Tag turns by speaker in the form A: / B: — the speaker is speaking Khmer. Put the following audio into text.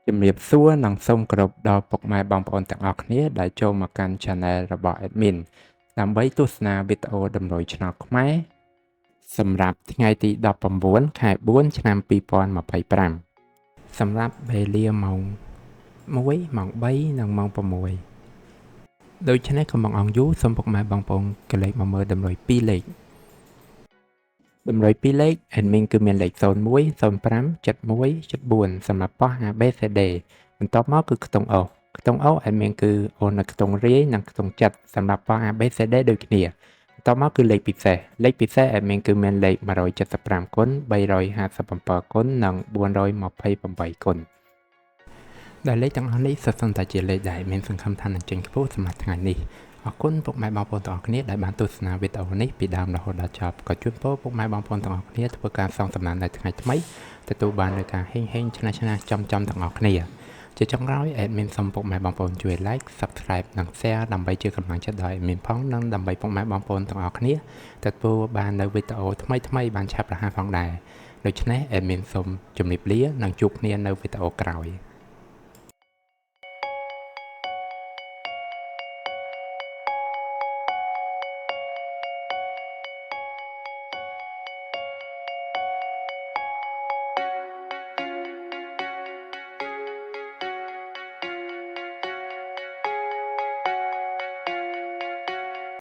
A: ជំរាបសួរនិងសូមគោរពដល់ពុកម៉ែបងប្អូនទាំងអស់គ្នាដែលចូលមកកាន់ Channel របស់ Admin ដើម្បីទស្សនាវីដេអូតម្រុយឆ្នោតខ្មែរសម្រាប់ថ្ងៃទី19ខែ4ឆ្នាំ2025សម្រាប់វេលាម៉ោង1ម៉ោង3និងម៉ោង6ដូច្នេះកុំបង្អង់យូរសូមពុកម៉ែបងប្អូនកលេចមកមើលតម្រុយ2លេខតម្រុយ2លេខ Admin គឺមានលេខ01 05 71 74សម្រាប់ប៉ុស្តិ៍ ABCD បន្ទាប់មកគឺខ្ទង់អូសខ្ទង់អូស Admin គឺអូននៅខ្ទង់រាយនិងខ្ទង់ចិត្តសម្រាប់ប៉ុស្តិ៍ ABCD ដូចគ្នាបន្ទាប់មកគឺលេខពិសេស Admin គឺមានលេខ175គុណ357គុណនិង428គុណដែលលេខទាំងអស់នេះសុទ្ធសឹងតែជាលេខដែលAdminសង្ឃឹមថានឹងចេញខ្ពស់សម្រាប់ថ្ងៃនេះអរគុណពុកម៉ែបងប្អូនទាំងអស់គ្នាដែលបានទស្សនាវីដេអូនេះពីដើមរហូតដល់ចប់ក៏ជូនពរពុកម៉ែបងប្អូនទាំងអស់គ្នាធ្វើការសងសំណាននៅថ្ងៃថ្មីទទួលបាននូវការហេងឆ្នះចំទាំងអស់គ្នាជាចុងក្រោយ Admin សូមពុកម៉ែបងប្អូនជួយ Like Subscribe និង Share ដើម្បីជាកម្លាំងចិត្តដល់ Admin ផងនិងដើម្បីពុកម៉ែបងប្អូនទាំងអស់គ្នាទទួលបាននូវវីដេអូថ្មីបានឆាប់រហ័សផងដែរដូច្នេះ Admin សូមជម្រាបលានិងជួបគ្នានៅវីដេអូក្រោយ